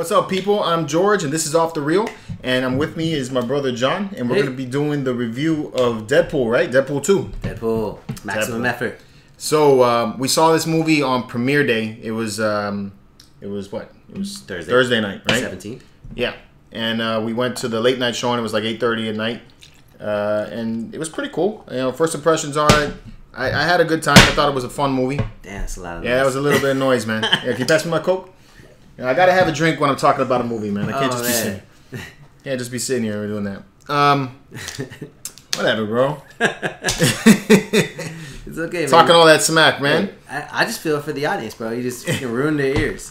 What's up, people? I'm George, and this is Off the Reel. And I'm with me is my brother John, and we're going to be doing the review of Deadpool, right? Deadpool 2. Deadpool. Maximum effort. So we saw this movie on premiere day. It was what? It was Thursday night, right? 17th. Yeah, and we went to the late night showing. It was like 8:30 at night, and it was pretty cool. You know, first impressions on it. I had a good time. I thought it was a fun movie. Damn, that's a lot of noise. Yeah, that was a little bit of noise, man. Yeah, can you pass me my Coke? You know, I gotta have a drink when I'm talking about a movie, man. I can't just be sitting. Can't just be sitting here doing that. Whatever, bro. It's okay, man. Talking all that smack, man. I just feel for the audience, bro. You just ruined their ears.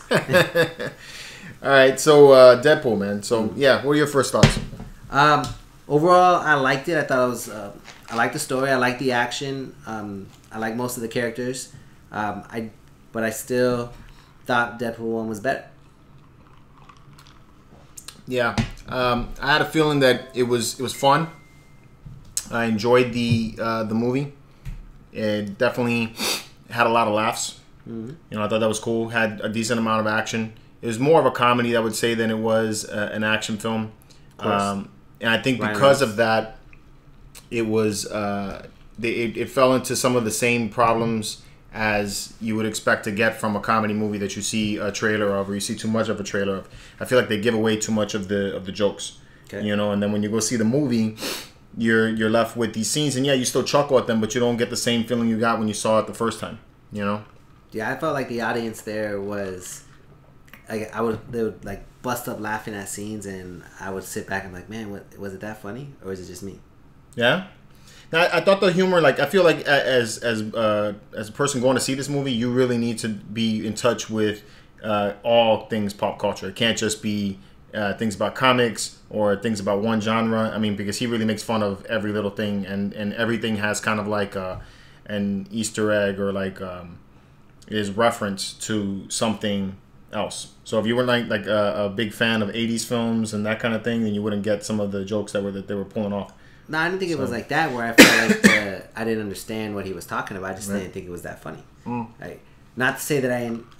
All right, so Deadpool, man. So yeah, what are your first thoughts? Overall, I liked it. I thought it was. I liked the story. I liked the action. I like most of the characters. But I still thought Deadpool 1 was better. Yeah, I had a feeling that it was fun. I enjoyed the movie. It definitely had a lot of laughs. Mm-hmm. You know, I thought that was cool. Had a decent amount of action. It was more of a comedy, I would say, than it was an action film. And I think because of that, it was it fell into some of the same problems as you would expect to get from a comedy movie that you see a trailer of, or you see too much of a trailer of. I feel like they give away too much of the jokes. Okay. You know, and then when you go see the movie, you're left with these scenes, and yeah, you still chuckle at them, but you don't get the same feeling you got when you saw it the first time. You know? Yeah, I felt like the audience there was, like, they would like bust up laughing at scenes, and I would sit back and like, man, was it that funny, or is it just me? Yeah. Now, I thought the humor, like, I feel like as a person going to see this movie, you really need to be in touch with all things pop culture. It can't just be things about comics or things about one genre. I mean, because he really makes fun of every little thing, and everything has kind of like an Easter egg, or like is reference to something else. So if you were like a big fan of 80s films and that kind of thing, then you wouldn't get some of the jokes that they were pulling off. No, I didn't think it was like that, where I felt like I didn't understand what he was talking about. I just didn't think it was that funny. Like, not to say that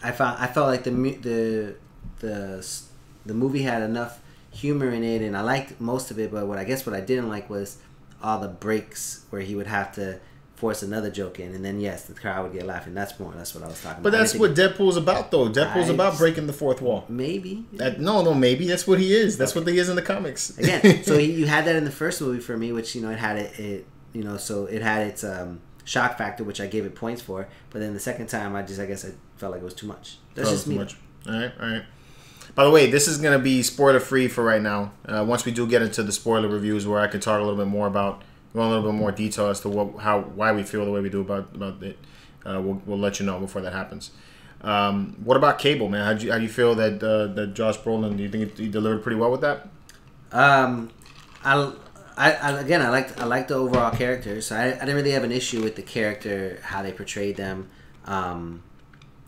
I felt like the movie had enough humor in it, and I liked most of it. But what I didn't like was all the breaks where he would have to force another joke in, and then yes, the crowd would get laughing. That's what I was talking about. But that's what Deadpool's about, though. Deadpool's about breaking the fourth wall. Maybe. Maybe that's what he is. That's what he is in the comics. Again, so you had that in the first movie for me, which, you know, it had so it had its shock factor, which I gave it points for. But then the second time, I guess I felt like it was too much. That's just me. Much. All right. By the way, this is gonna be spoiler free for right now. Once we do get into the spoiler reviews, where I can talk a little bit more about. Go a little bit more detail as to why we feel the way we do about it. We'll let you know before that happens. What about Cable, man? How do you feel that Josh Brolin? Do you think he delivered pretty well with that? I liked the overall characters. So I didn't really have an issue with the character, how they portrayed them.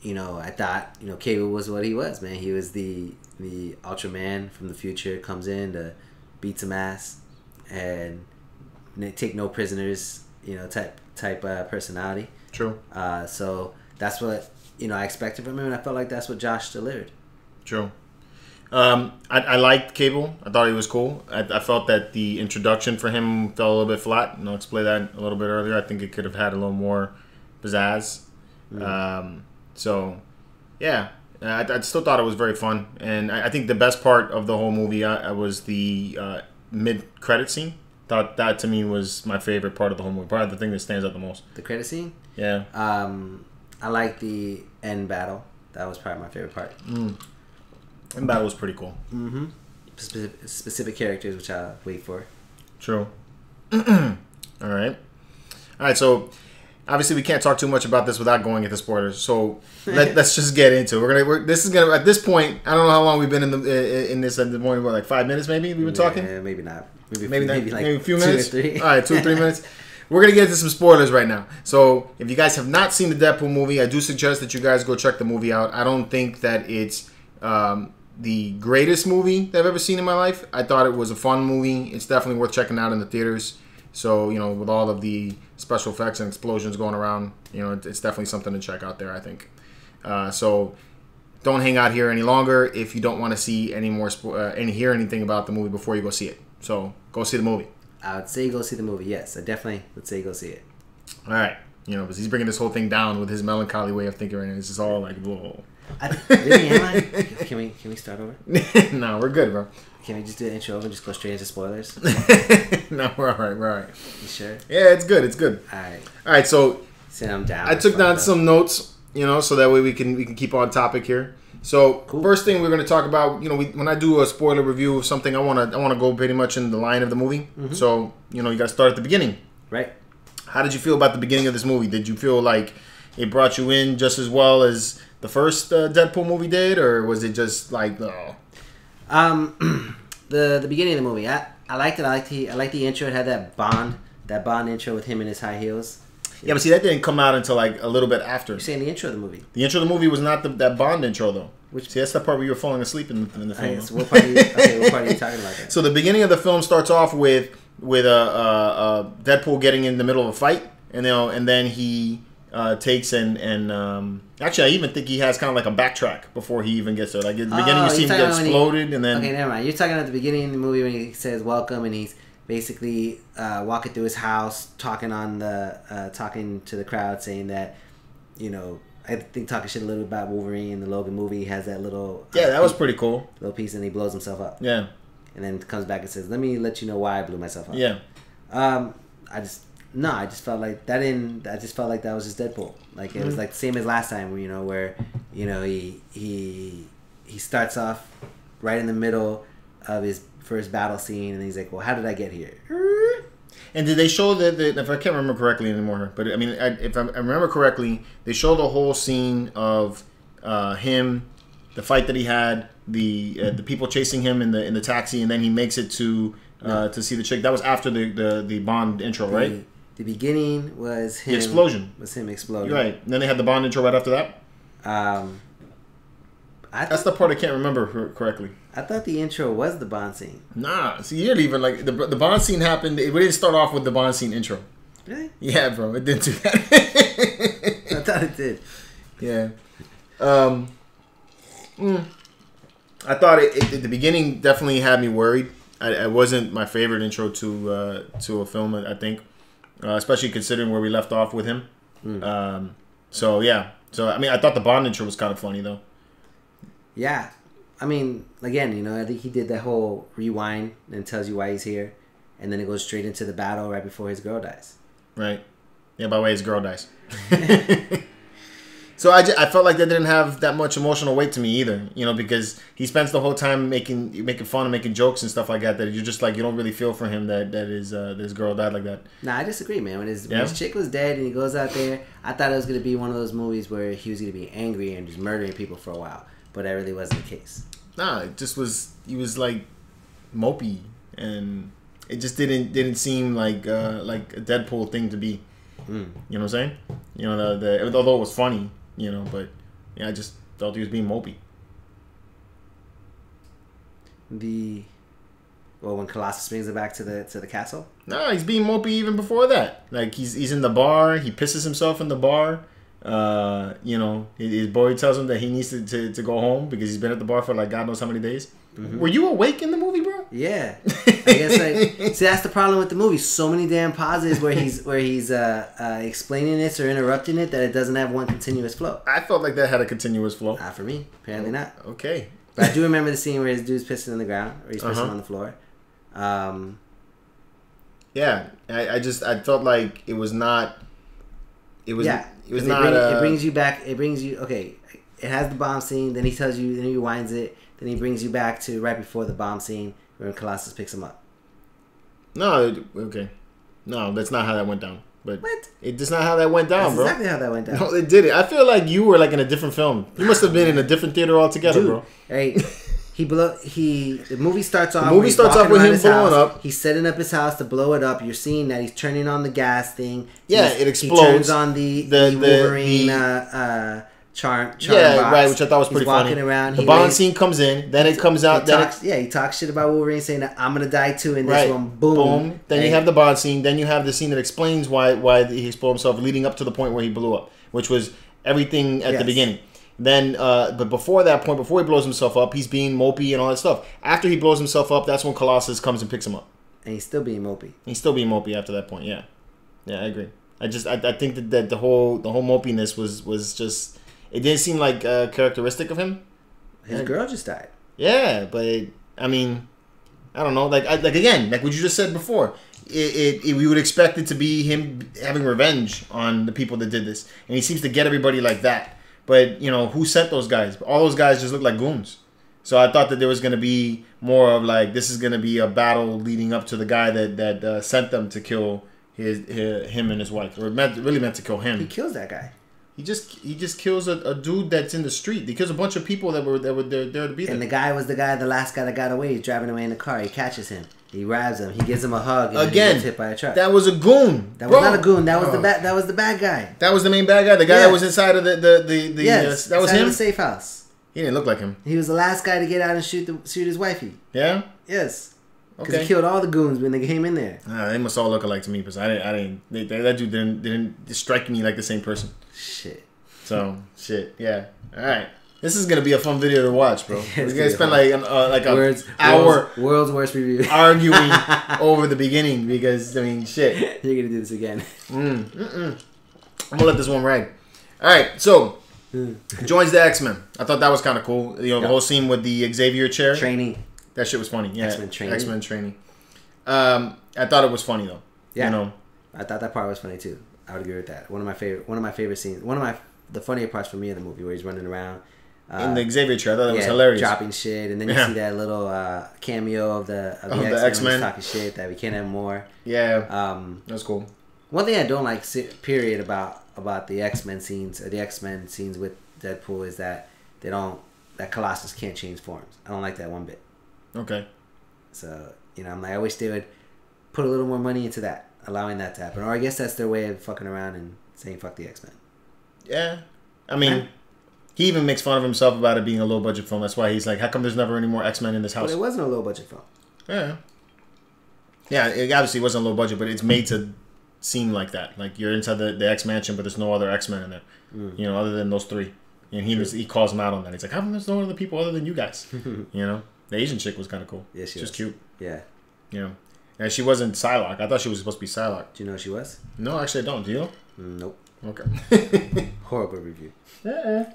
You know, I thought, you know, Cable was what he was, man. He was the Ultraman from the future, comes in to beat some ass and take no prisoners, you know, type personality. True. So that's what, you know, I expected from him, and I felt like that's what Josh delivered. True. I liked Cable. I thought he was cool. I felt that the introduction for him fell a little bit flat, and I'll explain that a little bit earlier. I think it could have had a little more pizzazz. So, yeah, I still thought it was very fun, and I think the best part of the whole movie was the mid-credit scene. Thought that to me was my favorite part of the whole movie. Probably the thing that stands out the most. The credit scene? Yeah. I like the end battle. That was probably my favorite part. End battle was pretty cool. Mm-hmm. Specific characters, which I'll wait for. True. All right. So obviously we can't talk too much about this without going into spoilers. So let's just get into it. This is gonna at this point. I don't know how long we've been in this at the morning. What, like 5 minutes maybe we've been talking? Yeah, maybe not. Maybe a few 2 minutes. or 3. All right, 2 or 3 minutes. We're going to get into some spoilers right now. So if you guys have not seen the Deadpool movie, I do suggest that you guys go check the movie out. I don't think that it's the greatest movie that I've ever seen in my life. I thought it was a fun movie. It's definitely worth checking out in the theaters. So, you know, with all of the special effects and explosions going around, you know, it's definitely something to check out there, I think. So don't hang out here any longer if you don't want to see any more hear anything about the movie before you go see it. So go see the movie. I would say go see the movie. Yes, I definitely would say go see it. All right, because he's bringing this whole thing down with his melancholy way of thinking, and it's just all like, whoa. Really, am I? Can we start over? No, we're good, bro. Can we just do the intro over and just go straight into spoilers? No, we're all right. We're all right. You sure? Yeah, it's good. It's good. All right. All right. So I'm down. I took down some notes, so that way we can keep on topic here. So Cool. First thing we're going to talk about, when I do a spoiler review of something, I want to go pretty much in the line of the movie. Mm-hmm. So you got to start at the beginning. Right. How did you feel about the beginning of this movie? Did you feel like it brought you in just as well as the first Deadpool movie did, or was it just like The beginning of the movie, I liked it. I liked the intro. It had that Bond intro with him in his high heels. Yeah, but see, that didn't come out until like a little bit after. You're saying the intro of the movie. The intro of the movie was not that Bond intro though. See, that's the part where you were falling asleep in the film. So what part are you talking about then? So the beginning of the film starts off with Deadpool getting in the middle of a fight, and then he takes and actually I even think he has kind of like a backtrack before he even gets there. Like at the beginning, you see him get exploded, and then okay, never mind. You're talking about the beginning of the movie when he says welcome, and he's basically walking through his house, talking to the crowd, saying that I think talking shit a little about Wolverine in the Logan movie. He has that little that was pretty cool little piece, and he blows himself up. Yeah, and then comes back and says, "Let me let you know why I blew myself up." Yeah, I just felt like that didn't. I just felt like that was just Deadpool. Like it was like the same as last time, where he starts off right in the middle of his first battle scene, and he's like, "Well, how did I get here?" And did they show that? If I can't remember correctly anymore, but I mean, if I remember correctly, they show the whole scene of him, the fight that he had, the people chasing him in the taxi, and then he makes it to see the chick. That was after the Bond intro, right? The beginning was him. The explosion was him exploding. You're right. And then they had the Bond intro right after that. That's the part I can't remember correctly. I thought the intro was the Bond scene. Nah, see, you didn't even like the Bond scene happened. It didn't start off with the Bond scene intro. Really? Yeah, bro, it didn't do that. I thought it did. Yeah. I thought it the beginning definitely had me worried. It wasn't my favorite intro to a film. I think, especially considering where we left off with him. So yeah. So I mean, I thought the Bond intro was kind of funny though. Yeah. I mean, again, I think he did that whole rewind and tells you why he's here, and then it goes straight into the battle right before his girl dies. Right. Yeah, by the way, his girl dies. So I felt like that didn't have that much emotional weight to me either, because he spends the whole time making fun and making jokes and stuff like that you're just like, you don't really feel for him that his girl died like that. Nah, I disagree, man. When his chick was dead and he goes out there, I thought it was going to be one of those movies where he was going to be angry and just murdering people for a while. But that really wasn't the case. Nah, it just was. He was like mopey, and it just didn't seem like a Deadpool thing to be. You know what I'm saying? Although it was funny, but yeah, I just felt he was being mopey. When Colossus brings it back to the castle. Nah, he's being mopey even before that. Like he's in the bar, he pisses himself in the bar. His boy tells him that he needs to go home because he's been at the bar for like God knows how many days. Mm-hmm. Were you awake in the movie, bro? Yeah, I guess. See, that's the problem with the movie. So many damn pauses where he's explaining this or interrupting it that it doesn't have one continuous flow. I felt like that had a continuous flow. Not for me. Apparently not. Okay. But I do remember the scene where his dude's pissing on the ground or he's pissing on the floor. Yeah, I felt like it was not. It was. Yeah. It was not. It brings you back. It brings you. Okay, it has the bomb scene. Then he tells you. Then he rewinds it. Then he brings you back to right before the bomb scene where Colossus picks him up. No. Okay. No, that's not how that went down. But what? It's not how that went down, that's bro. Exactly how that went down. No, it didn't. I feel like you were like in a different film. You must have been in a different theater altogether, dude, bro. Hey. The movie starts off. The movie starts off with him blowing up. He's setting up his house to blow it up. You're seeing that he's turning on the gas thing. Yeah, it explodes. He turns on the Wolverine charm box. Right, which I thought was pretty funny. He's walking around. The Bond scene comes in, then it comes out. He talks shit about Wolverine, saying that I'm gonna die too. And this one, boom. Then you have the Bond scene. Then you have the scene that explains why he exploded himself, leading up to the point where he blew up, which was everything at the beginning. Then, but before that point, before he blows himself up, he's being mopey and all that stuff. After he blows himself up, that's when Colossus comes and picks him up. And he's still being mopey. He's still being mopey after that point. Yeah, yeah, I agree. I think that the whole mopiness was just, it didn't seem like characteristic of him. His girl just died. Yeah, but I mean, I don't know. Like again, like what you just said before, we would expect it to be him having revenge on the people that did this, and he seems to get everybody like that. But you know, who sent those guys? All those guys just look like goons. So I thought that there was going to be more of like, this is going to be a battle leading up to the guy that sent them to kill him and his wife, or really meant to kill him. He kills that guy. He just kills a dude that's in the street. He kills a bunch of people that were there to be there. And the guy was the last guy that got away. He's driving away in the car. He catches him. He grabs him. He gives him a hug. And again, he gets hit by a truck. That was a goon. That was not a goon. That was the bad. That was the bad guy. That was the main bad guy. The guy that was inside of the yes, that was him. The safe house. He didn't look like him. He was the last guy to get out and shoot his wifey. Yeah. Yes. Because Okay. he killed all the goons when they came in there. They must all look alike to me, because I didn't. That dude didn't strike me like the same person. Shit. So shit. Yeah. All right. This is gonna be a fun video to watch, bro. We're gonna spend like an hour world's worst review arguing over the beginning, because I mean, shit. You're gonna do this again. I'm gonna let this one ride. All right. So. Joins the X-Men. I thought that was kind of cool. You know, the whole scene with the Xavier chair. Training. That shit was funny. Yeah. X-Men training. I thought it was funny though. Yeah. You know. I thought that part was funny too. I would agree with that. One of my favorite scenes. The funnier parts for me in the movie, where he's running around in the Xavier chair. I thought it was hilarious. Dropping shit, and then you see that little cameo of the X-Men talking shit that we can't have more. Yeah. That's cool. One thing I don't like, period, about the X-Men scenes, or the X-Men scenes with Deadpool, is that that Colossus can't change forms. I don't like that one bit. Okay. So, you know, I wish they would put a little more money into that, allowing that to happen. Or I guess that's their way of fucking around and saying fuck the X-Men. Yeah. I mean, he even makes fun of himself about it being a low-budget film. That's why he's like, how come there's never any more X-Men in this house? But it wasn't a low-budget film. Yeah. Yeah, it obviously wasn't low budget, but it's made to seem like that. Like you're inside the X Mansion, but there's no other X-Men in there. You know, other than those three. And he calls him out on that. He's like, how come there's no other people other than you guys? You know? The Asian chick was kind of cool. Yeah, she was cute. Yeah. You know? And she wasn't Psylocke. I thought she was supposed to be Psylocke. Do you know who she was? No, actually I don't. Do you know? Nope. Okay. Horrible review. I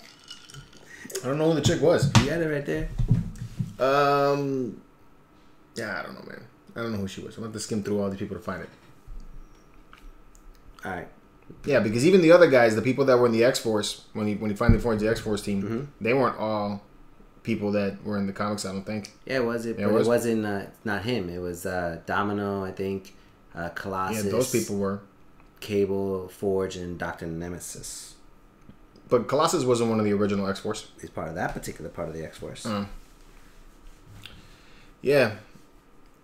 don't know who the chick was. You got it right there. Yeah, I don't know, man. I don't know who she was. I'm going to have to skim through all these people to find it. Alright. Yeah, because even the other guys, the people that were in the X-Force, when he finally formed the X-Force team, they weren't all people that were in the comics, I don't think. Yeah, it wasn't not him. It was Domino, I think, Colossus. Yeah, those people were. Cable, Forge, and Dr. Nemesis. But Colossus wasn't one of the original X-Force. He's part of that particular part of the X-Force. Yeah.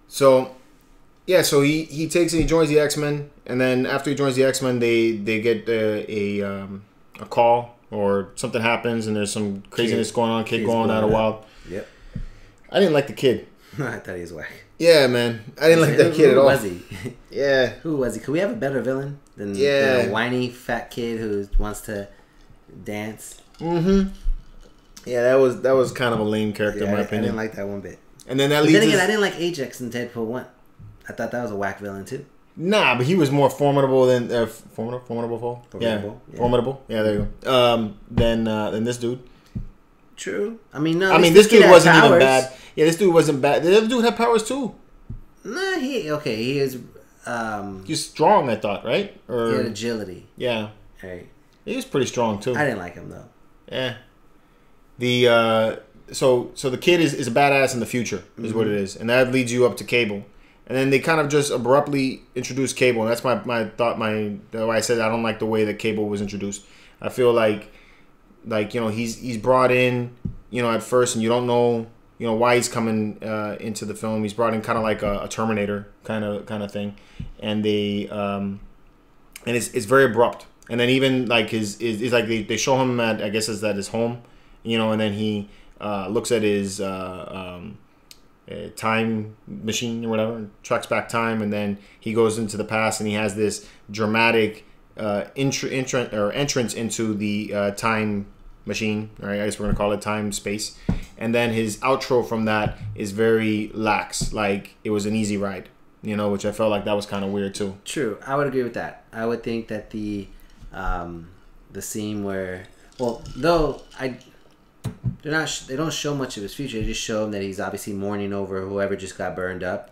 So he takes and he joins the X-Men, and then after he joins the X-Men, they get a call or something happens, and there's some craziness going on. Kid going out of wild. Yep. I didn't like the kid. I thought he was whack. Yeah, man. I didn't like that kid at all. Who was he? Yeah. Who was he? Could we have a better villain than a whiny fat kid who wants to dance? Mm-hmm. Yeah, that was kind of a lame character in my opinion. I didn't like that one bit. And then I didn't like Ajax in Deadpool 1. I thought that was a whack villain too. Nah, but he was more formidable than formidable. Yeah, there you go. Than this dude. True. This dude wasn't even bad. Yeah, this dude wasn't bad. The other dude had powers too. Nah, he is. He's strong, I thought, right? Or he had agility. Yeah. Right. He was pretty strong too. I didn't like him though. Yeah. So the kid is a badass in the future, is what it is, and that leads you up to Cable. And then they kind of just abruptly introduce Cable, and that's my thought. The way I said I don't like the way that Cable was introduced. I feel like you know he's brought in, you know, at first, and you don't know, you know, why he's coming into the film. He's brought in kind of like a Terminator kind of thing, and they and it's very abrupt. And then even like his like they show him at, I guess, is that his home, you know, and then he looks at his time machine or whatever, tracks back time, and then he goes into the past, and he has this dramatic entrance into the time machine, right? I guess we're gonna call it time space. And then his outro from that is very lax, like it was an easy ride, which I felt like that was kind of weird too. True, I would agree with that. I would think that the scene where, well, though they don't show much of his future. They just show him that he's obviously mourning over whoever just got burned up.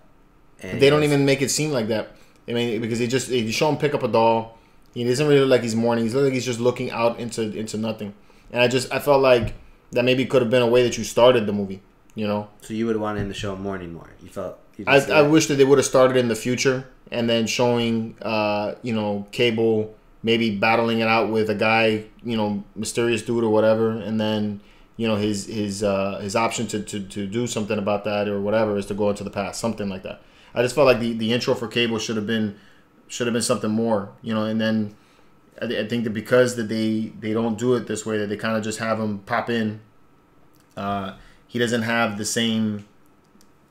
And they don't even make it seem like that. I mean, because you show him pick up a doll. He doesn't really look like he's mourning. He's like he's just looking out into nothing. And I felt like that maybe could have been a way that you started the movie. So you would want him to show him mourning more. You felt. I wish that they would have started in the future and then showing Cable maybe battling it out with a guy, mysterious dude or whatever, and then his option to do something about that or whatever is to go into the past, something like that. I just felt like the intro for Cable should have been something more, and then I think that because that they don't do it this way, that they kind of just have him pop in, he doesn't have the same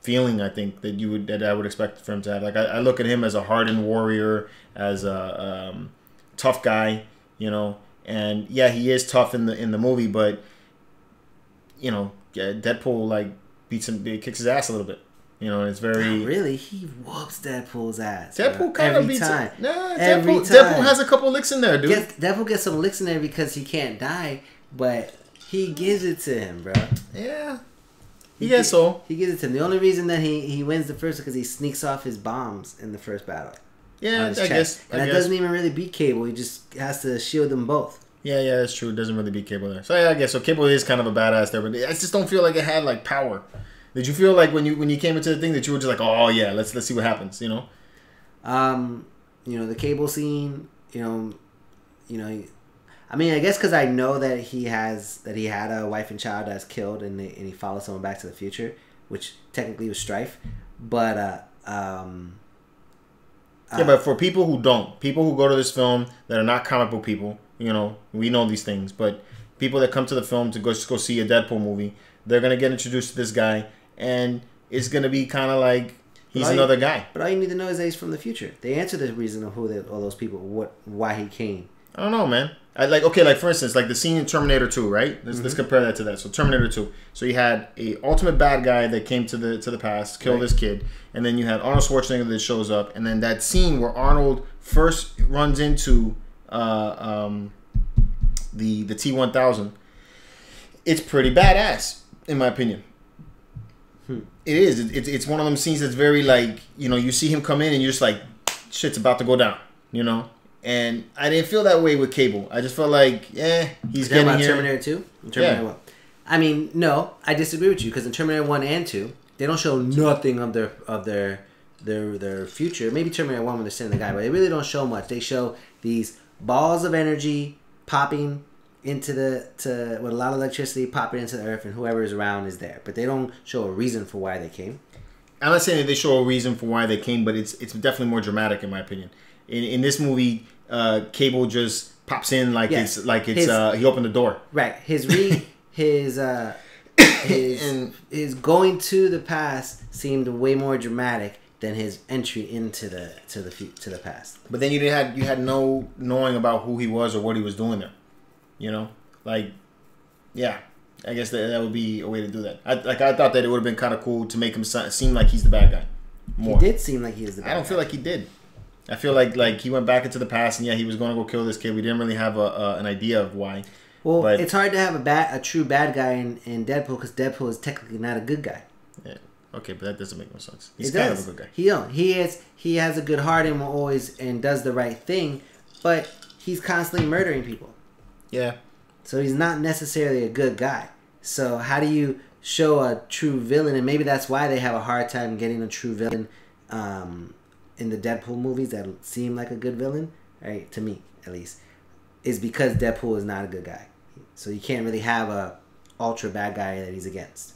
feeling, I think, that I would expect for him to have. Like I look at him as a hardened warrior, as a tough guy, and yeah, he is tough in the movie, but Deadpool like kicks his ass a little bit. And it's very... Not really, he whoops Deadpool's ass. Deadpool kind of beats time. It. Nah, Every time. Deadpool has a couple licks in there, dude. Deadpool gets some licks in there because he can't die, but he gives it to him, bro. Yeah. He gives it to him. The only reason that he wins the first is because he sneaks off his bombs in the first battle. Yeah, I guess. And that doesn't even really beat Cable. He just has to shield them both. Yeah, that's true. It doesn't really beat Cable there. So yeah, I guess so. Cable is kind of a badass there, but I just don't feel like it had like power. Did you feel like when you came into the thing that you were just like, oh yeah, let's see what happens, the Cable scene, I mean, I guess because I know that he had a wife and child that's killed, and he followed someone back to the future, which technically was Strife, but but for people who go to this film that are not comic book people, we know these things, but people that come to the film to go see a Deadpool movie, they're gonna get introduced to this guy. And it's going to be kind of like he's another guy. But all you need to know is that he's from the future. They answer the reason of all those people, why he came. I don't know, man. For instance, like the scene in Terminator 2, right? Let's compare that to that. So Terminator 2. So you had a ultimate bad guy that came to the past, killed this kid, and then you had Arnold Schwarzenegger that shows up, and then that scene where Arnold first runs into the T-1000. It's pretty badass, in my opinion. It is. It's one of them scenes that's very like, you see him come in and you're just like, shit's about to go down, And I didn't feel that way with Cable. I just felt like, he's getting about here. Terminator 2? Terminator 1. I mean, no, I disagree with you because in Terminator 1 and 2, they don't show nothing of their future. Maybe Terminator 1 when they're sending the guy, but they really don't show much. They show these balls of energy popping with a lot of electricity popping into the earth, and whoever is around is there. But they don't show a reason for why they came. I'm not saying that they show a reason for why they came, but it's definitely more dramatic in my opinion. In this movie, Cable just pops in like he opened the door. Right. His going to the past seemed way more dramatic than his entry into the past. But then you had no knowing about who he was or what he was doing there. I guess that would be a way to do that. I thought that it would have been kind of cool to make him seem like he's the bad guy. More. He did seem like he was the bad guy. I don't feel like he did. I feel like he went back into the past, and he was going to go kill this kid. We didn't really have an idea of why. Well, it's hard to have a true bad guy in Deadpool because Deadpool is technically not a good guy. Yeah. Okay, but that doesn't make no sense. He's kind of a good guy. He has a good heart and will always and does the right thing, but he's constantly murdering people. Yeah. So he's not necessarily a good guy. So how do you show a true villain? And maybe that's why they have a hard time getting a true villain in the Deadpool movies that seem like a good villain, right? To me, at least, is because Deadpool is not a good guy. So you can't really have a ultra bad guy that he's against.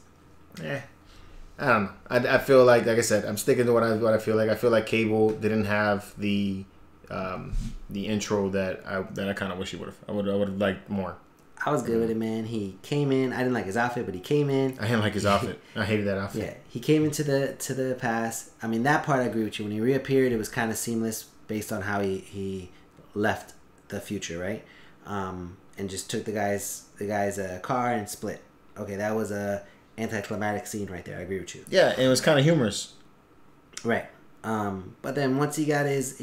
Yeah. I don't know. I feel like I said, I'm sticking to what I feel like. I feel like Cable didn't have the intro that I kind of wish he would have. I would have liked more. I was good with it, man. He came in. I didn't like his outfit, but he came in. I didn't like his outfit. I hated that outfit. Yeah, he came into the past. I mean, that part I agree with you. When he reappeared, it was kind of seamless based on how he left the future, right? And and just took the guy's car and split. Okay, that was a anticlimactic scene right there. I agree with you. Yeah, and it was kind of humorous. Right. But then once he got his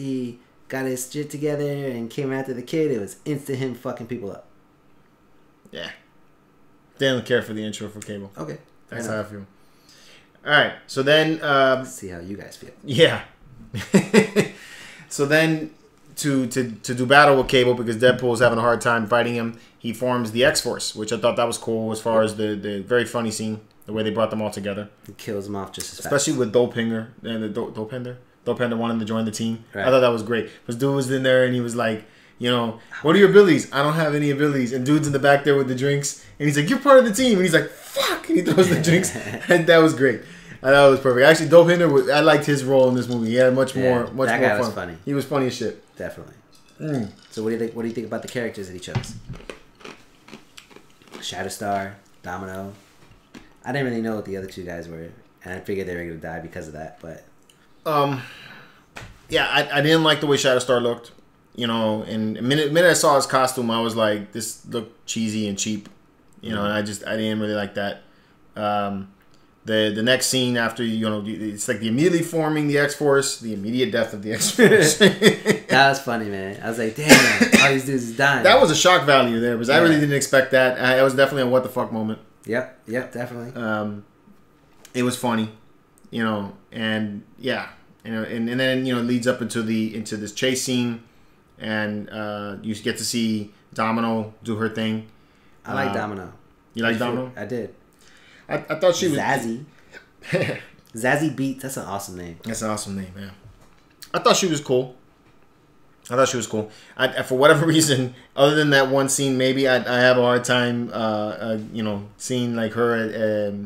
shit together and came after the kid, it was instant him fucking people up. Yeah. Didn't care for the intro for Cable. Okay. That's how I feel. All right. So then... Let's see how you guys feel. Yeah. So then to do battle with Cable, because Deadpool's having a hard time fighting him, he forms the X-Force, which I thought that was cool as far as the very funny scene, the way they brought them all together. He kills them off just as fast. Especially with Dopinger and the Dopinger wanting to join the team. Right. I thought that was great. Because dude was in there and he was like, you know, what are your abilities? I don't have any abilities. And dude's in the back there with the drinks. And he's like, you're part of the team. And he's like, fuck. And he throws the drinks. And that was great. I thought it was perfect. Actually, Dopinger, I liked his role in this movie. He had much more fun. That guy was funny. He was funny as shit. Definitely. So what do you think about the characters that he chose? Shatterstar, Domino. I didn't really know what the other two guys were, and I figured they were going to die because of that. But yeah, I didn't like the way Shatterstar looked. You know, and the minute I saw his costume, I was like, this looked cheesy and cheap. You know, and I didn't really like that. The next scene after, you know, it's like the immediately forming the X-Force, the immediate death of the X-Force. That was funny, man. I was like, damn, all these dudes is dying. That was a shock value there, because I really didn't expect that. It was definitely a what the fuck moment. Yep, definitely. It was funny, you know, and yeah, you know, and then, you know, it leads up into this chase scene, and you get to see Domino do her thing. I like Domino. You like Domino? I did. I thought she was... Zazzy. Zazzy Beats. That's an awesome name. That's an awesome name, yeah. I thought she was cool. For whatever reason, other than that one scene, maybe I have a hard time, you know, seeing like her,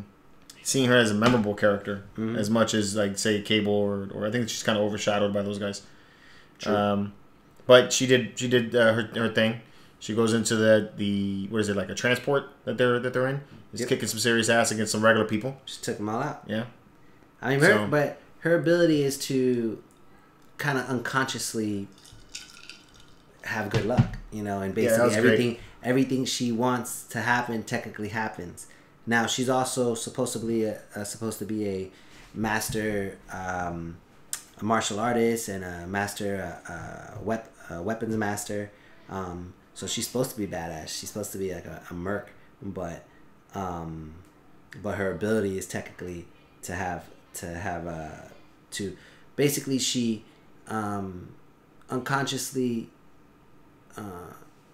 seeing her as a memorable character as much as like say Cable or I think she's kind of overshadowed by those guys. True. But she did her thing. She goes into the what is it, like a transport that they're in. Just kicking some serious ass against some regular people. Just took them all out. Yeah. I mean, but her ability is to kind of unconsciously have good luck, you know, and basically everything she wants to happen technically happens. Now she's also supposed to be a master a martial artist and a master weapons master. So she's supposed to be badass. She's supposed to be like a merc, but her ability is technically to basically she unconsciously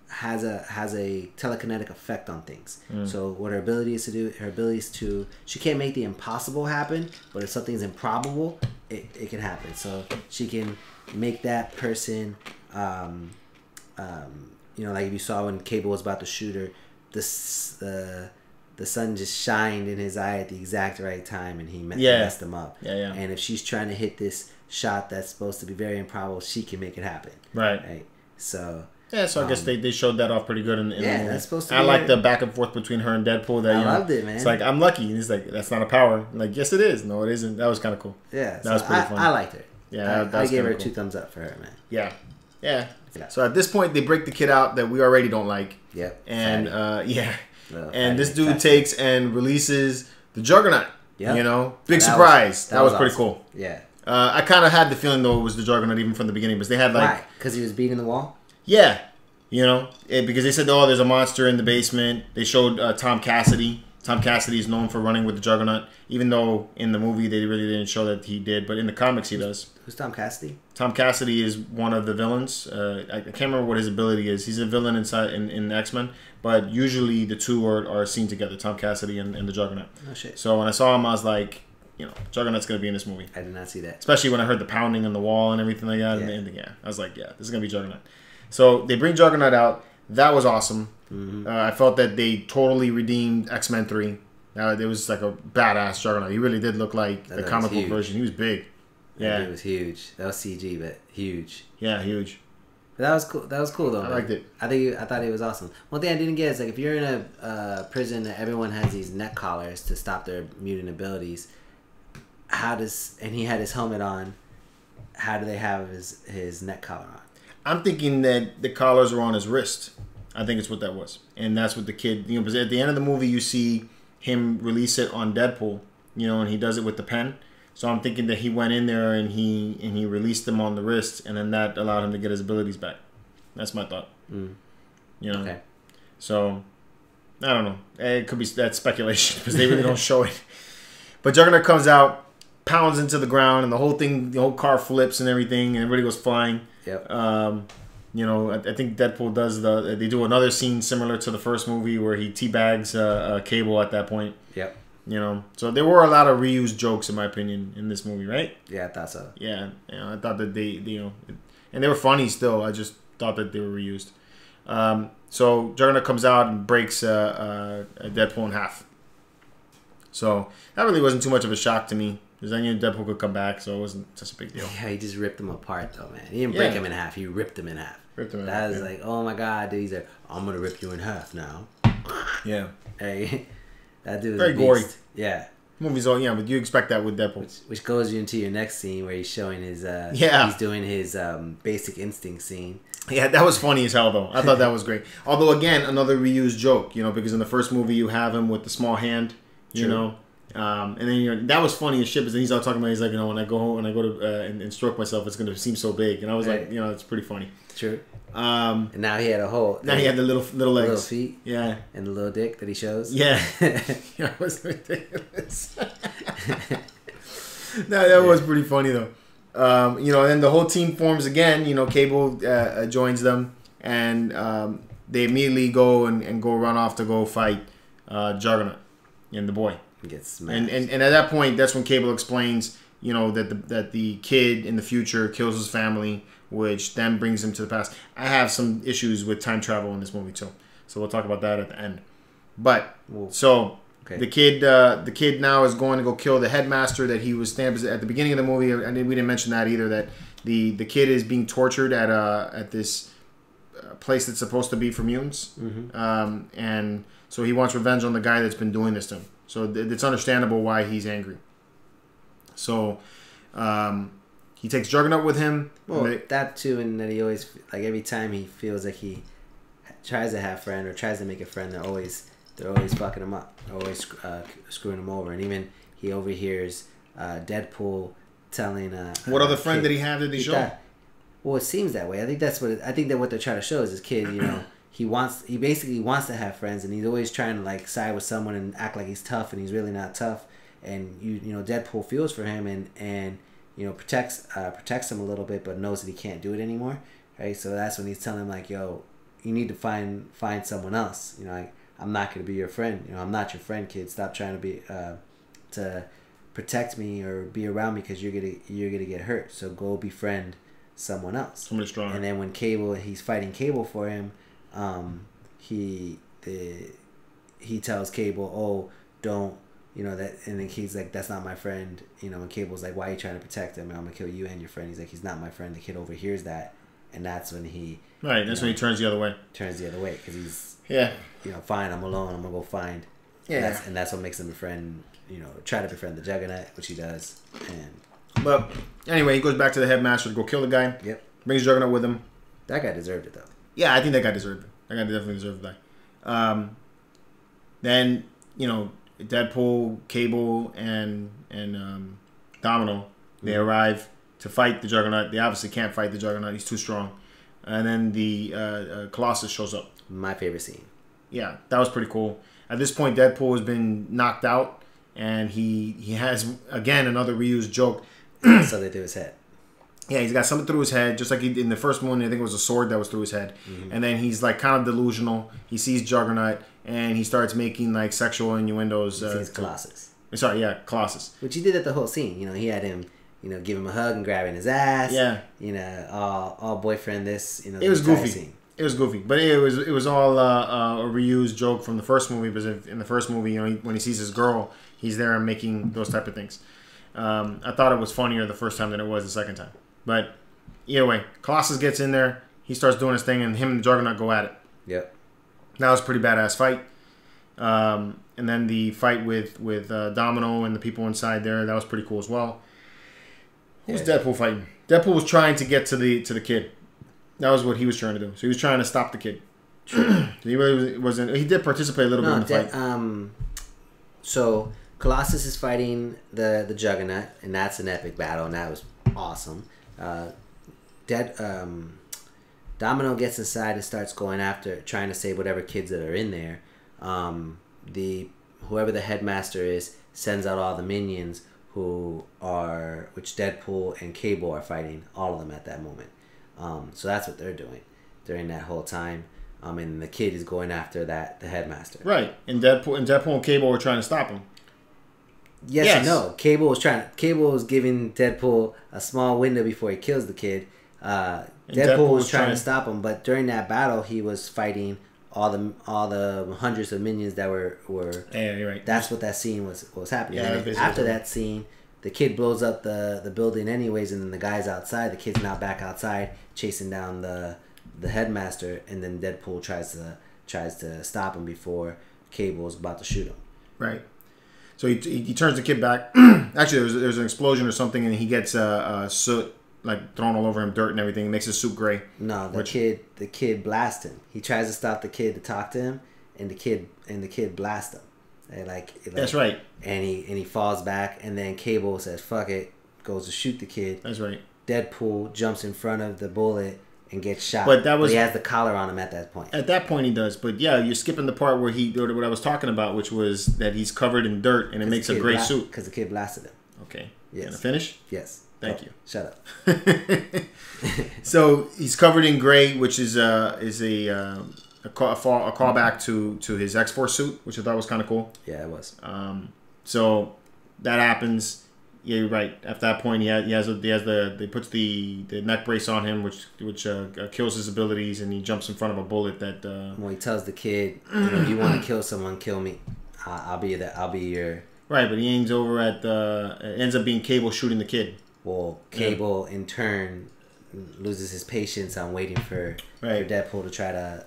has a telekinetic effect on things. So what her ability is to do, she can't make the impossible happen, but if something's improbable, it can happen. So she can make that person, you know, like if you saw when Cable was about to shoot her, the sun just shined in his eye at the exact right time, and he messed him up. Yeah. And if she's trying to hit this shot that's supposed to be very improbable, she can make it happen. Right. So. Yeah, so I guess they showed that off pretty good in the movie. That's supposed to be. I like the back and forth between her and Deadpool. That I loved it, man. It's like, I'm lucky. And he's like, that's not a power. I'm like, yes, it is. No, it isn't. That was kind of cool. Yeah, that was pretty fun. I liked her. Yeah, I gave her 2 thumbs up for her, man. Yeah. So at this point, they break the kid out that we already don't like. Yep. And and this dude takes and releases the Juggernaut. Yeah. You know, big surprise. That was pretty cool. Yeah. I kind of had the feeling though it was the Juggernaut even from the beginning, because they had like. Why? Because he was beating the wall. Yeah. You know, because they said, oh, there's a monster in the basement. They showed Tom Cassidy. Tom Cassidy is known for running with the Juggernaut, even though in the movie they really didn't show that he did, but in the comics he does. Who's Tom Cassidy? Tom Cassidy is one of the villains. I can't remember what his ability is. He's a villain in X-Men, but usually the two are seen together, Tom Cassidy and the Juggernaut. Oh, shit. So when I saw him, I was like, you know, Juggernaut's going to be in this movie. I did not see that. Especially when I heard the pounding on the wall and everything like that. Yeah. I was like, yeah, this is going to be Juggernaut. So they bring Juggernaut out. That was awesome. Mm-hmm. I felt that they totally redeemed X-Men 3. It was like a badass Juggernaut. He really did look like the comic book version. He was big. Yeah, it was huge. That was CG, but huge. Yeah, huge. But that was cool. That was cool though. I liked it. I thought it was awesome. One thing I didn't get is like if you're in a prison that everyone has these neck collars to stop their mutant abilities, and he had his helmet on, how do they have his neck collar on? I'm thinking that the collars were on his wrist. I think it's what that was, and that's what the kid. You know, because at the end of the movie, you see him release it on Deadpool. You know, and he does it with the pen. So I'm thinking that he went in there and he released them on the wrist, and then that allowed him to get his abilities back. That's my thought. You know, Okay. so I don't know. It could be that's speculation because they really don't show it. But Juggernaut comes out, pounds into the ground, and the whole car flips and everything, and everybody goes flying. Yep. You know, I think Deadpool does they do another scene similar to the first movie where he teabags Cable at that point. Yep. You know, so there were a lot of reused jokes in my opinion in this movie, right? Yeah, I thought so. Yeah, you know, I thought that they you know, and they were funny still. I just thought that they were reused. So Juggernaut comes out and breaks Deadpool in half. So that really wasn't too much of a shock to me because I knew Deadpool could come back, so it wasn't such a big deal. Yeah, he just ripped him apart though, man. He didn't break him in half. He ripped him in half. That was like, oh my god, dude. He's like, I'm gonna rip you in half now. Yeah. Hey, that dude was very a gory. beast. Yeah. Movies all but you expect that with Deadpool. Which goes you into your next scene where he's showing his he's doing his Basic Instinct scene. Yeah, that was funny as hell though. I thought that was great. Although again, another reused joke, you know, because in the first movie you have him with the small hand, you know. And then you know that was funny as shit. But then he's all talking about, he's like, you know, when I go home and I go to and stroke myself, it's gonna seem so big. And I was like, you know, it's pretty funny. True. And now he had a whole. Now he had the little legs, little feet, yeah, and the little dick that he shows. Yeah, that was ridiculous. That was pretty funny though. You know, and then the whole team forms again. You know, Cable joins them, and they immediately go and go run off to go fight Juggernaut and the boy. Gets smashed. And at that point, that's when Cable explains, you know, that the kid in the future kills his family, which then brings him to the past. I have some issues with time travel in this movie too, so we'll talk about that at the end. But the kid now is going to go kill the headmaster that he was stamped at the beginning of the movie. We didn't mention that either. That the kid is being tortured at this place that's supposed to be for mutants, and so he wants revenge on the guy that's been doing this to him. So it's understandable why he's angry. So he takes Juggernaut with him. Well, that too, and that he always, like, every time he feels like he tries to have a friend or tries to make a friend, they're always fucking him up. They're always screwing him over. And even he overhears Deadpool telling what other friend did he have that he showed? Well, it seems that way. I think that what they're trying to show is this kid, you know, he basically wants to have friends, and he's always trying to like side with someone and act like he's tough, and he's really not tough. And you know, Deadpool feels for him and you know, protects him a little bit, but knows that he can't do it anymore, right? So that's when he's telling him like, yo, you need to find someone else. You know, like, I'm not gonna be your friend. You know, I'm not your friend, kid. Stop trying to be to protect me or be around me because you're gonna get hurt. So go befriend someone else. Somebody strong. And then when he's fighting Cable for him, he tells Cable, oh, don't, you know, that, and then he's like, that's not my friend, you know, and Cable's like, why are you trying to protect him? I'm gonna kill you and your friend. He's like, he's not my friend. The kid overhears that, and that's when he when he turns the other way. Because he's, you know, fine, I'm alone, I'm gonna go find, and that's what makes him befriend, you know, try to befriend the Juggernaut, which he does. And but anyway, he goes back to the headmaster to go kill the guy. Yep. Brings Juggernaut with him. That guy deserved it though. Yeah, I think that guy deserved it. That guy definitely deserved to die. Then, you know, Deadpool, Cable, and Domino, they arrive to fight the Juggernaut. They obviously can't fight the Juggernaut. He's too strong. And then the Colossus shows up. My favorite scene. Yeah, that was pretty cool. At this point, Deadpool has been knocked out, and he has, again, another reused joke. Something through his head. Yeah, he's got something through his head, just like he did in the first one. I think it was a sword that was through his head. And then he's like kind of delusional. He sees Juggernaut, and he starts making like sexual innuendos. He sees Colossus. Sorry, yeah, Colossus. Which he did at the whole scene. You know, he had him, you know, give him a hug and grabbing his ass. Yeah. You know, all boyfriend this. You know, it was goofy. Scene. It was goofy, but it was all a reused joke from the first movie. Because in the first movie, you know, when he sees his girl, he's there and making those type of things. I thought it was funnier the first time than it was the second time. But either way, Colossus gets in there. He starts doing his thing, and him and the Juggernaut go at it. Yep. That was a pretty badass fight. And then the fight with Domino and the people inside there, that was pretty cool as well. Who was Deadpool fighting? Deadpool was trying to get to the kid. That was what he was trying to do. So he was trying to stop the kid. He really wasn't. He did participate a little bit in the fight. So Colossus is fighting the Juggernaut, and that's an epic battle, and that was awesome. Domino gets inside and starts going after, trying to save whatever kids that are in there. Whoever the headmaster is sends out all the minions which Deadpool and Cable are fighting, all of them at that moment. So that's what they're doing during that whole time. And the kid is going after the headmaster. Right, and Deadpool and Cable were trying to stop him. Yes. And no. Cable was giving Deadpool a small window before he kills the kid. Deadpool was trying to stop him, but during that battle, he was fighting all the hundreds of minions that were. Yeah, you're right. That's what that scene was happening. Yeah, and after that scene, the kid blows up the building anyways, and then the guy's outside. The kid's now back outside chasing down the headmaster, and then Deadpool tries to stop him before Cable's about to shoot him. Right. So he turns the kid back. Actually, there's an explosion or something, and he gets soot like thrown all over him, dirt and everything. It makes his suit gray. No, the kid blasts him. He tries to stop the kid to talk to him, and the kid blasts him. That's right. And he falls back, and then Cable says "fuck it," goes to shoot the kid. That's right. Deadpool jumps in front of the bullet and gets shot. But he has the collar on him at that point. At that point, he does. But yeah, you're skipping the part where what I was talking about, which was that he's covered in dirt and it makes a gray suit because the kid blasted him. Okay. Yes. Gonna finish? Yes. Thank you. Shut up. So he's covered in gray, which is a callback to his X-Force suit, which I thought was kind of cool. Yeah, it was. So that happens. Yeah, you're right. At that point, they puts the neck brace on him, which kills his abilities, and he jumps in front of a bullet that. Well, he tells the kid, "You want to kill someone, kill me. I'll be your." Right, but he aims over at it ends up being Cable shooting the kid. Well, Cable in turn loses his patience on waiting for Deadpool to try to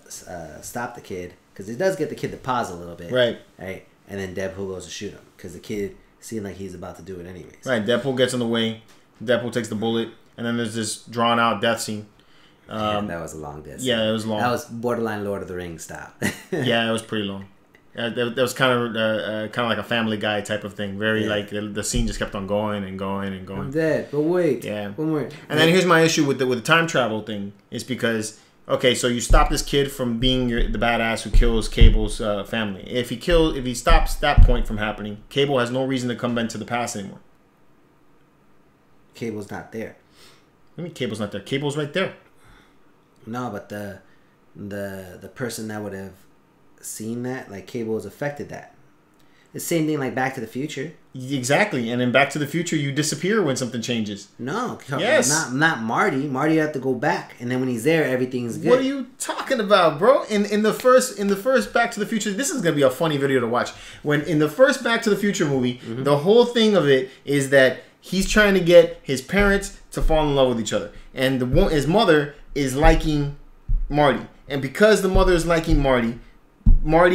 stop the kid, because it does get the kid to pause a little bit. Right. Right, and then Deadpool goes to shoot him because the kid seemed like he's about to do it anyways. Right, Deadpool gets in the way. Deadpool takes the bullet, and then there's this drawn out death scene. That was a long death scene. Yeah, it was long. That was borderline Lord of the Rings style. Yeah, it was pretty long. That was kind of like a Family Guy type of thing. Like the scene just kept on going and going and going. I'm dead, but wait. Yeah. One more. And then here's my issue with the time travel thing is because so you stop this kid from being the badass who kills Cable's family. If he stops that point from happening, Cable has no reason to come into the past anymore. Cable's not there. I mean, Cable's not there. Cable's right there. No, but the person that would have seen that, like Cable has affected that. The same thing like Back to the Future. Exactly, and in Back to the Future, you disappear when something changes. No, yes, not Marty. Marty had to go back, and then when he's there, everything's good. What are you talking about, bro? In the first Back to the Future, this is gonna be a funny video to watch. When in the first Back to the Future movie, the whole thing of it is that he's trying to get his parents to fall in love with each other, and his mother is liking Marty, and because the mother is liking Marty,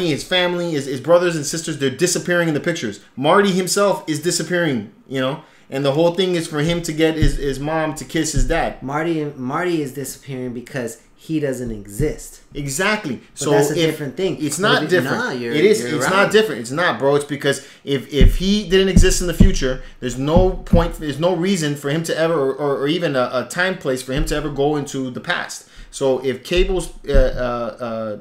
his family, his brothers and sisters, they're disappearing in the pictures. Marty himself is disappearing, and the whole thing is for him to get his mom to kiss his dad. Marty is disappearing because he doesn't exist. Exactly. But so that's a different thing. It's not different. Nah, it is. It's not different. It's not, bro. It's because if he didn't exist in the future, there's no point. There's no reason for him to ever, or even a time place for him to ever go into the past. So if Cable's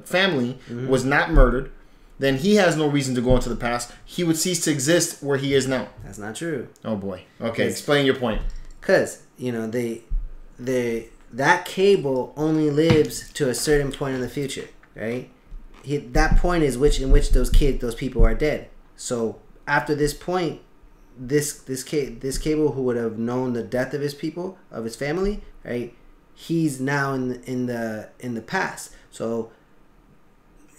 family was not murdered, then he has no reason to go into the past. He would cease to exist where he is now. That's not true. Oh boy. Okay, explain your point. Because that Cable only lives to a certain point in the future, right? That point is in which those people are dead. So after this point, this Cable who would have known the death of his family, right? He's now in the past. So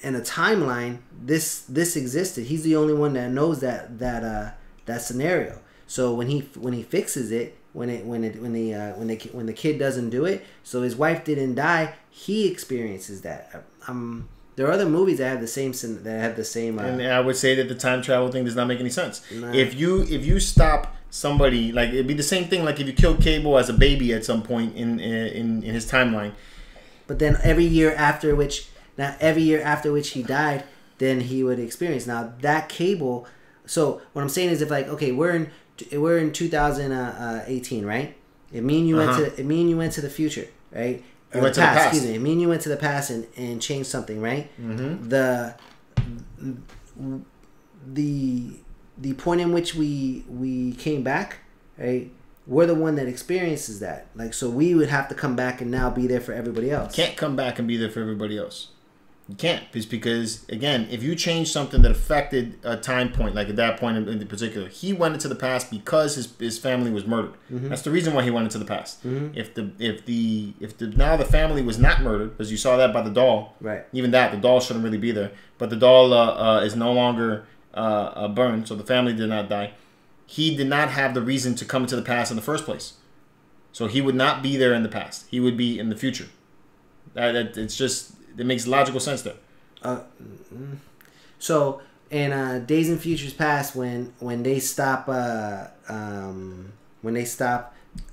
in a timeline, this existed. He's the only one that knows that scenario. So when he fixes it, when the kid doesn't do it, so his wife didn't die, he experiences that. There are other movies that have the same. And I would say that the time travel thing does not make any sense. Nah. If you stop somebody, like it'd be the same thing. Like if you kill Cable as a baby at some point in his timeline. But then every year after Now, every year after which he died, then he would experience. Now, that Cable... So, what I'm saying is, if like, okay, we're in 2018, right? It mean you went to the future, right? You went to the past. Excuse me. It mean you went to the past and changed something, right? Mm-hmm. The point in which we came back, right? We're the one that experiences that. Like, so we would have to come back and now be there for everybody else. You can't come back and be there for everybody else. You can't. It's because, again, if you change something that affected a time point, like at that point in particular, he went into the past because his family was murdered. Mm-hmm. That's the reason why he went into the past. Mm-hmm. If now the family was not murdered, because you saw that by the doll. Right. Even that, the doll shouldn't really be there. But the doll is no longer burned, so the family did not die. He did not have the reason to come into the past in the first place. So he would not be there in the past. He would be in the future. It's just... It makes logical sense there. So in Days and Futures Past, when they stop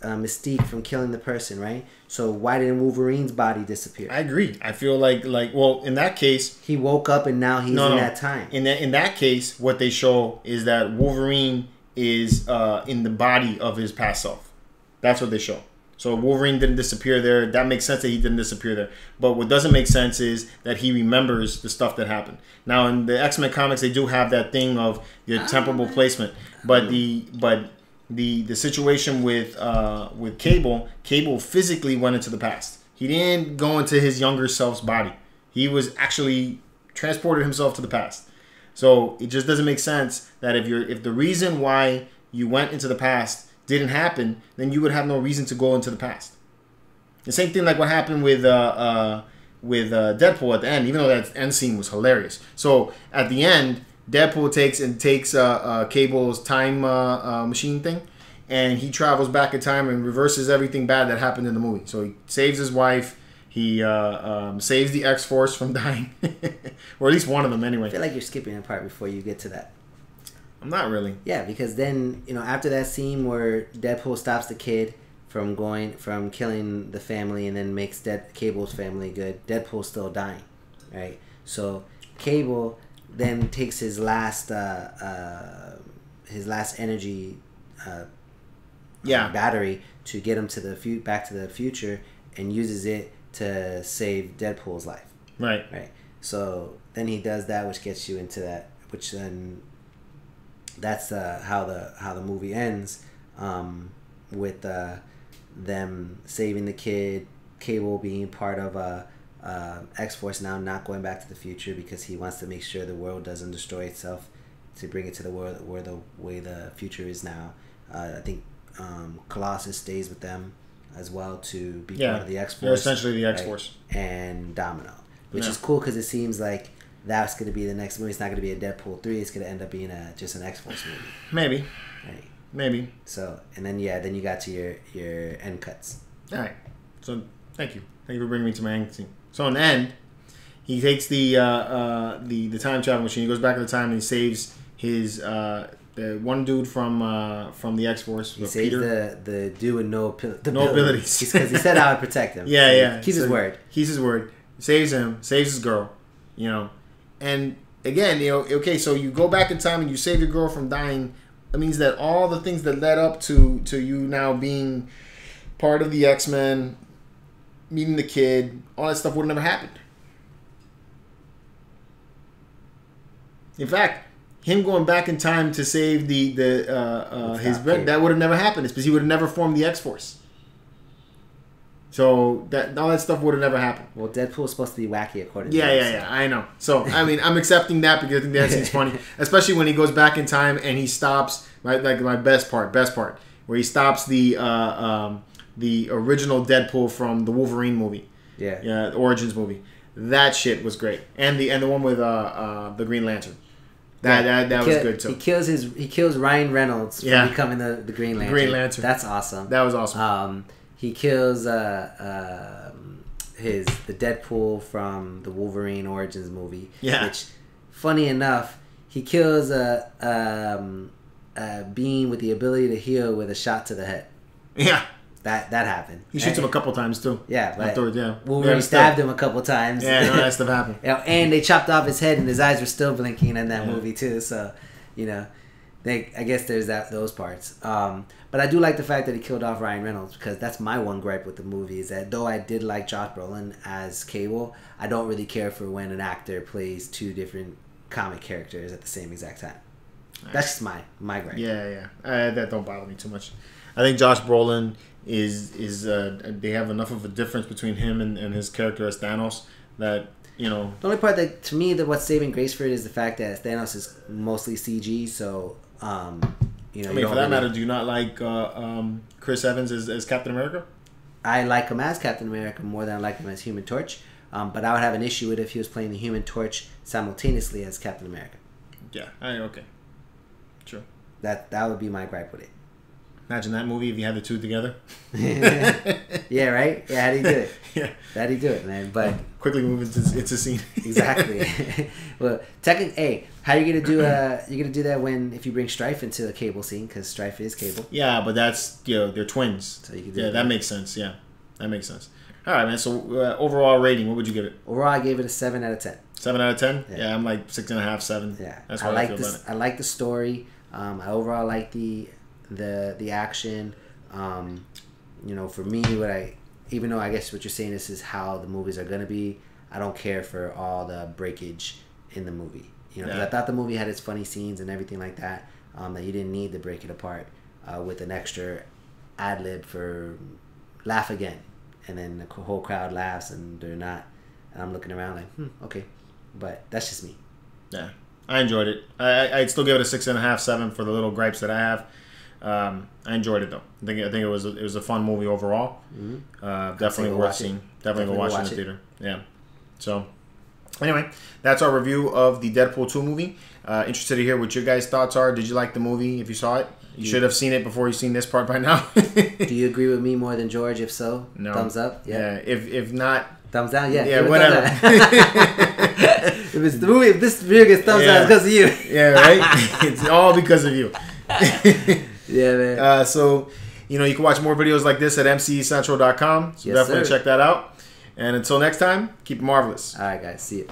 Mystique from killing the person, right? So why didn't Wolverine's body disappear? I agree. I feel like well, in that case, he woke up and now he's in that time. In that case, what they show is that Wolverine is in the body of his past self. That's what they show. So Wolverine didn't disappear there. That makes sense that he didn't disappear there. But what doesn't make sense is that he remembers the stuff that happened. Now in the X-Men comics, they do have that thing of the temporal placement. But the situation with Cable physically went into the past. He didn't go into his younger self's body. He was actually transported himself to the past. So it just doesn't make sense that if the reason why you went into the past didn't happen, then you would have no reason to go into the past. The same thing like what happened with Deadpool at the end, even though that end scene was hilarious. So at the end, Deadpool takes Cable's time machine thing, and he travels back in time and reverses everything bad that happened in the movie. So he saves his wife. He saves the X-Force from dying, or at least one of them anyway. I feel like you're skipping a part before you get to that. I'm not really. Yeah, because then, after that scene where Deadpool stops the kid from killing the family and then makes Cable's family good, Deadpool's still dying, right? So Cable then takes his last energy battery to get him to back to the future and uses it to save Deadpool's life. Right. Right. So then he does that, which gets you into that, which then... That's how the movie ends, with them saving the kid, Cable being part of X-Force now, not going back to the future because he wants to make sure the world doesn't destroy itself, to bring it to the world where the way the future is now. I think Colossus stays with them as well to be part of the X-Force. They're essentially the X-Force. Right? And Domino, which is cool because it seems like that's going to be the next movie. It's not going to be a Deadpool 3. It's going to end up being just an X-Force movie. Maybe. Right. Maybe. So, and then you got to your end cuts. All right. So, thank you. Thank you for bringing me to my end scene. So, in the end, he takes the time travel machine. He goes back in the time and he saves his the one dude from the X-Force. He saves Peter. the dude with no abilities. Because he said I would protect him. Yeah. Keeps his word. Keeps his word. Saves him. Saves his girl. And again, okay, so you go back in time and you save your girl from dying. That means that all the things that led up to you now being part of the X-Men, meeting the kid, all that stuff would have never happened. In fact, him going back in time to save his friend, that would have never happened. It's because he would have never formed the X-Force. So all that stuff would have never happened. Well, Deadpool's supposed to be wacky according to Yeah, I know. So, I mean, I'm accepting that because I think that scene's funny. Especially when he goes back in time and he stops, my best part, where he stops the original Deadpool from the Wolverine movie. Yeah. Yeah, the Origins movie. That shit was great. And the one with the Green Lantern. That was good too. He kills Ryan Reynolds for becoming the Green Lantern. Green Lantern. That's awesome. That was awesome. He kills the Deadpool from the Wolverine Origins movie. Yeah. Which, funny enough, he kills a being with the ability to heal with a shot to the head. Yeah. that happened. He shoots him a couple times too. Yeah, but afterwards, Wolverine stabbed him a couple times. Yeah, no, that stuff happened. And they chopped off his head, and his eyes were still blinking in that movie too. So, I guess there's those parts. But I do like the fact that he killed off Ryan Reynolds, because that's my one gripe with the movie, is that though I did like Josh Brolin as Cable, I don't really care for when an actor plays two different comic characters at the same exact time. That's just my gripe. Yeah. That don't bother me too much. I think Josh Brolin is they have enough of a difference between him and his character as Thanos that, The only part that, to me, what's saving grace for it is the fact that Thanos is mostly CG, so... for that matter, do you not like Chris Evans as Captain America? I like him as Captain America more than I like him as Human Torch. But I would have an issue with if he was playing the Human Torch simultaneously as Captain America. Yeah, okay. True. That would be my gripe with it. Imagine that movie if you had the two together. Yeah, right? Yeah, how do you do it? Yeah. How do you do it, man? But quickly move into scene. Exactly. Well, technically, how are you gonna do? You're gonna do that if you bring Strife into the Cable scene, because Strife is Cable. Yeah, but that's they're twins. So you can do that makes sense. Yeah, that makes sense. All right, man. So overall rating, what would you give it? Overall, I gave it a 7 out of 10. 7 out of 10. Yeah, I'm like 6.5, 7. Yeah, that's what I feel about it. I like the story. I overall like the action. For me, even though I guess what you're saying, this is how the movies are gonna be, I don't care for all the breakage in the movie. I thought the movie had its funny scenes and everything like that. That you didn't need to break it apart with an extra ad lib for laugh again, and then the whole crowd laughs and they're not. And I'm looking around like, okay, but that's just me. Yeah, I enjoyed it. I'd still give it a 6.5, 7 for the little gripes that I have. I enjoyed it though. I think it was a fun movie overall. Mm-hmm. Definitely worth seeing. Definitely go watch it in the theater. Yeah. So anyway, that's our review of the Deadpool 2 movie. Interested to hear what your guys' thoughts are. Did you like the movie? If you saw it, you should have seen it before you seen this part by now. Do you agree with me more than George? If so, no. Thumbs up. Yeah. If not, thumbs down. Yeah. Yeah. Whatever. If this video gets thumbs down, it's because of you. Yeah. Right. It's all because of you. Yeah, man. So, you can watch more videos like this at mcecentral.com. So definitely check that out. And until next time, keep it marvelous. All right, guys. See you.